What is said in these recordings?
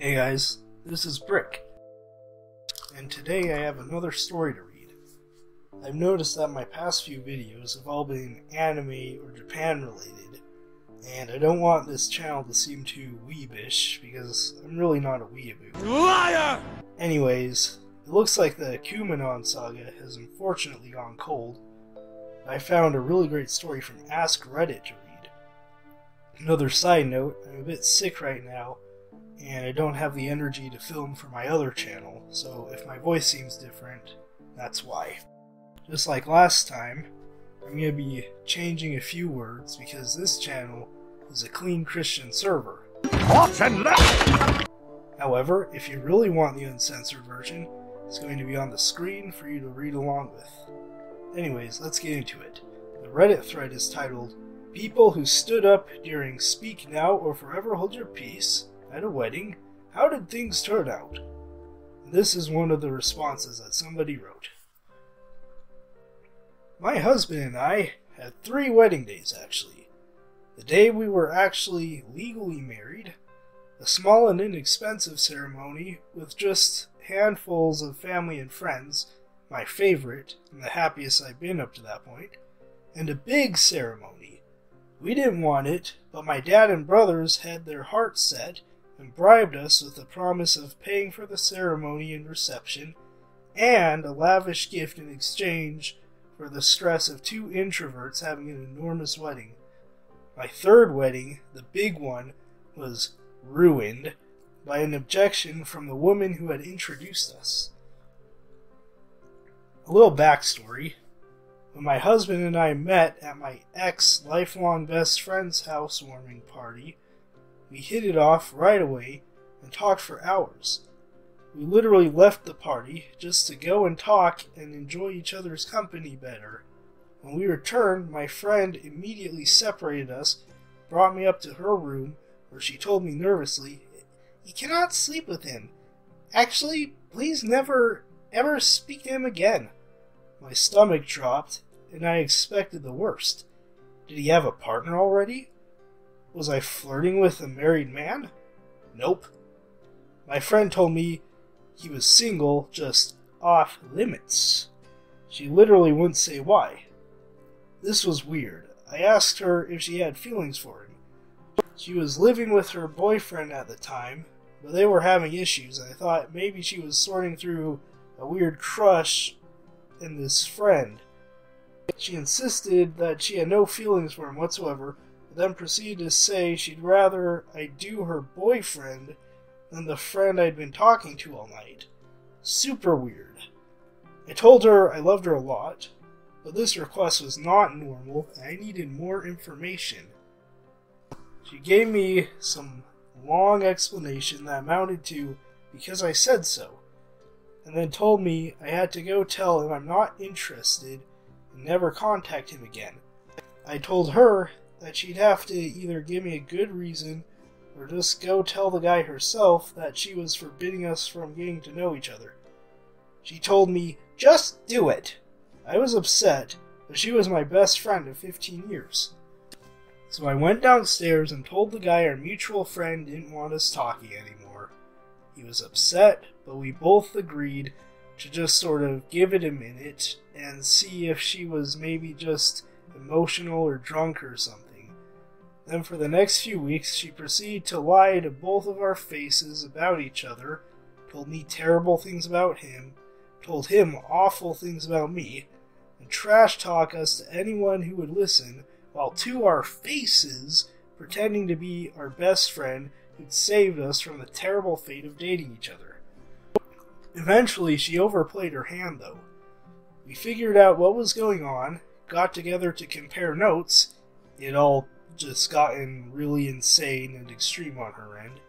Hey guys, this is Brick, and today I have another story to read. I've noticed that my past few videos have all been anime or Japan related, and I don't want this channel to seem too weebish because I'm really not a weeaboo. Liar! Anyways, it looks like the Kumanon saga has unfortunately gone cold. I found a really great story from Ask Reddit to read. Another side note, I'm a bit sick right now, and I don't have the energy to film for my other channel, so if my voice seems different, that's why. Just like last time, I'm going to be changing a few words because this channel is a clean Christian server. However, if you really want the uncensored version, it's going to be on the screen for you to read along with. Anyways, let's get into it. The Reddit thread is titled, "People who stood up during Speak Now or Forever Hold Your Peace at a wedding, how did things turn out?" And this is one of the responses that somebody wrote. My husband and I had 3 wedding days actually. The day we were actually legally married, a small and inexpensive ceremony with just handfuls of family and friends, my favorite and the happiest I've been up to that point, and a big ceremony. We didn't want it, but my dad and brothers had their hearts set and bribed us with the promise of paying for the ceremony and reception, and a lavish gift in exchange for the stress of 2 introverts having an enormous wedding. My 3rd wedding, the big one, was ruined by an objection from the woman who had introduced us. A little backstory. When my husband and I met at my ex-lifelong best friend's housewarming party, we hit it off right away and talked for hours. We literally left the party just to go and talk and enjoy each other's company better. When we returned, my friend immediately separated us, brought me up to her room, where she told me nervously, "You cannot sleep with him. Actually, please never, ever speak to him again." My stomach dropped, and I expected the worst. Did he have a partner already? Was I flirting with a married man? Nope. My friend told me he was single, just off limits. She literally wouldn't say why. This was weird. I asked her if she had feelings for him. She was living with her boyfriend at the time, but they were having issues. I thought maybe she was sorting through a weird crush in this friend. She insisted that she had no feelings for him whatsoever, but then proceeded to say she'd rather I do her boyfriend than the friend I'd been talking to all night. Super weird. I told her I loved her a lot, but this request was not normal and I needed more information. She gave me some long explanation that amounted to "because I said so," and then told me I had to go tell him I'm not interested and never contact him again. I told her that she'd have to either give me a good reason or just go tell the guy herself that she was forbidding us from getting to know each other. She told me, "Just do it." I was upset, but she was my best friend of 15 years. So I went downstairs and told the guy our mutual friend didn't want us talking anymore. He was upset, but we both agreed to just sort of give it a minute and see if she was maybe just emotional or drunk or something. Then for the next few weeks, she proceeded to lie to both of our faces about each other, told me terrible things about him, told him awful things about me, and trash talk us to anyone who would listen, while to our faces pretending to be our best friend who'd saved us from the terrible fate of dating each other. Eventually, she overplayed her hand though. We figured out what was going on, got together to compare notes. It all just gotten really insane and extreme on her end.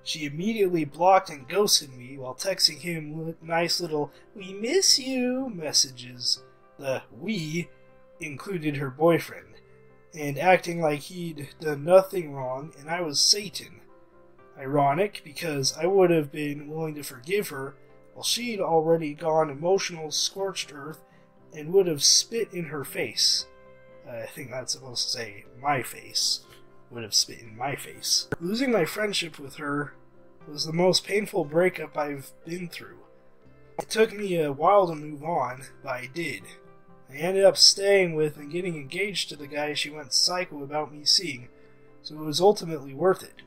She immediately blocked and ghosted me while texting him nice little "we miss you" messages. The "we" included her boyfriend, and acting like he'd done nothing wrong and I was Satan. Ironic, because I would have been willing to forgive her while she'd already gone emotional scorched earth and would have spit in her face. I think that's supposed to say my face. Would have spit in my face. Losing my friendship with her was the most painful breakup I've been through. It took me a while to move on, but I did. I ended up staying with and getting engaged to the guy she went psycho about me seeing, so it was ultimately worth it.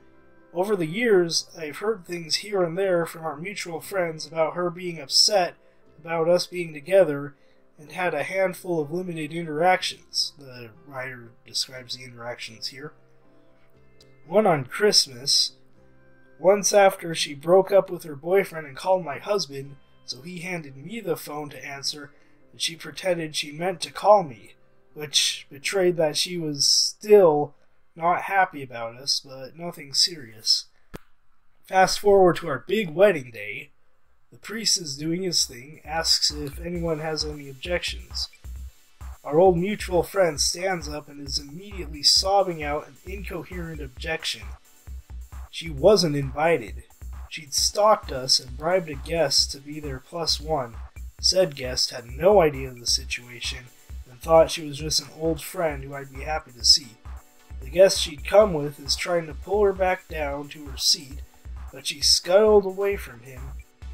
Over the years, I've heard things here and there from our mutual friends about her being upset about us being together and had a handful of limited interactions. The writer describes the interactions here. One on Christmas. Once after she broke up with her boyfriend and called my husband, so he handed me the phone to answer, and she pretended she meant to call me, which betrayed that she was still not happy about us, but nothing serious. Fast forward to our big wedding day. The priest is doing his thing, asks if anyone has any objections. Our old mutual friend stands up and is immediately sobbing out an incoherent objection. She wasn't invited. She'd stalked us and bribed a guest to be their +1. Said guest had no idea of the situation and thought she was just an old friend who I'd be happy to see. The guest she'd come with is trying to pull her back down to her seat, but she scuttled away from him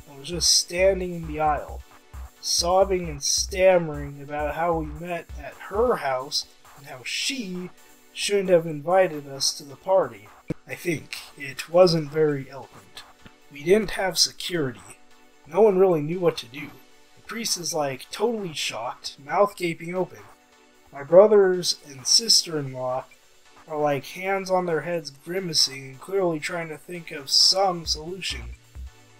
and was just standing in the aisle, sobbing and stammering about how we met at her house and how she shouldn't have invited us to the party. I think it wasn't very eloquent. We didn't have security. No one really knew what to do. The priest is like totally shocked, mouth gaping open. My brothers and sister-in-law are like hands on their heads grimacing and clearly trying to think of some solution.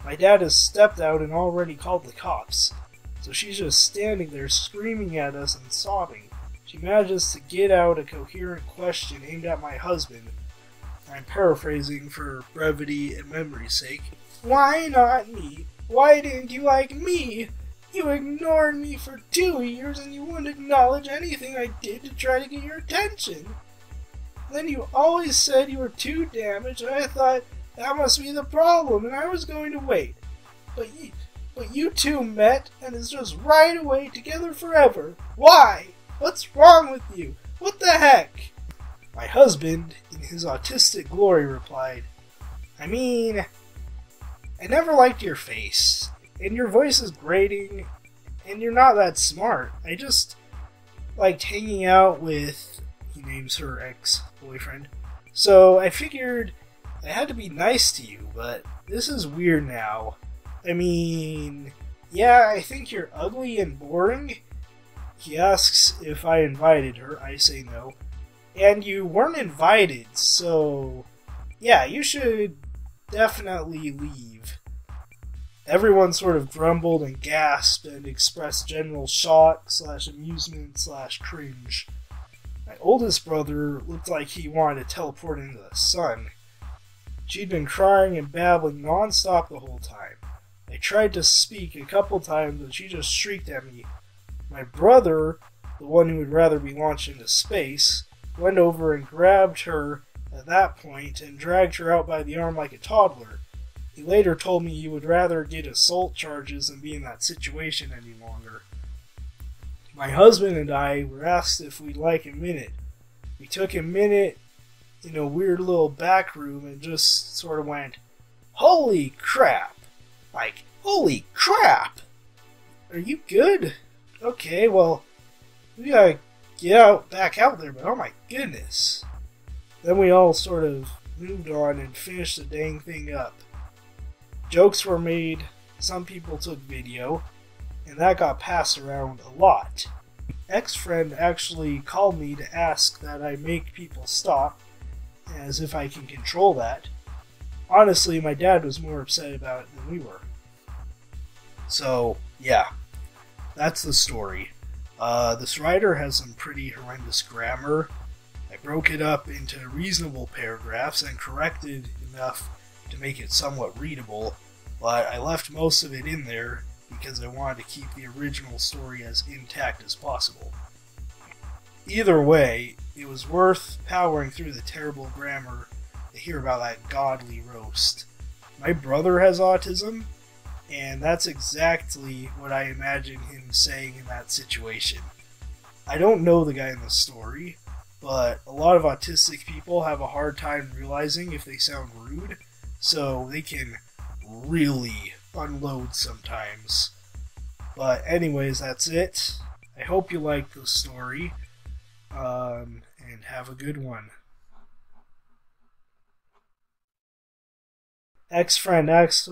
My dad has stepped out and already called the cops, so she's just standing there screaming at us and sobbing. She manages to get out a coherent question aimed at my husband. I'm paraphrasing for brevity and memory's sake. Why not me? Why didn't you like me? You ignored me for 2 years and you wouldn't acknowledge anything I did to try to get your attention. Then you always said you were too damaged and I thought that must be the problem and I was going to wait. But you two met and it's just right away together forever. Why? What's wrong with you? What the heck? My husband, in his autistic glory, replied, I mean, I never liked your face, and your voice is grating, and you're not that smart. I just liked hanging out with, he names her ex-boyfriend, so I figured I had to be nice to you, but this is weird now. I mean, yeah, I think you're ugly and boring. He asks if I invited her. I say no. And you weren't invited, so yeah, you should definitely leave. Everyone sort of grumbled and gasped and expressed general shock / amusement / cringe. My oldest brother looked like he wanted to teleport into the sun. She'd been crying and babbling non-stop the whole time. I tried to speak a couple times and she just shrieked at me. My brother, the one who would rather be launched into space, went over and grabbed her at that point and dragged her out by the arm like a toddler. He later told me he would rather get assault charges than be in that situation any longer. My husband and I were asked if we'd like a minute. We took a minute in a weird little back room and just sort of went, holy crap! Like, holy crap! Are you good? Okay, well, we gotta get back out there, but oh my goodness. Then we all sort of moved on and finished the dang thing up. Jokes were made, some people took video, and that got passed around a lot. Ex-friend actually called me to ask that I make people stop, as if I can control that. Honestly, my dad was more upset about it than we were. So, yeah, that's the story. This writer has some pretty horrendous grammar. I broke it up into reasonable paragraphs and corrected enough to make it somewhat readable, but I left most of it in there because I wanted to keep the original story as intact as possible. Either way, it was worth powering through the terrible grammar to hear about that godly roast. My brother has autism, and that's exactly what I imagine him saying in that situation. I don't know the guy in the story, but a lot of autistic people have a hard time realizing if they sound rude, so they can really unload sometimes. But anyways, that's it. I hope you liked the story, and have a good one. Ex-friend X.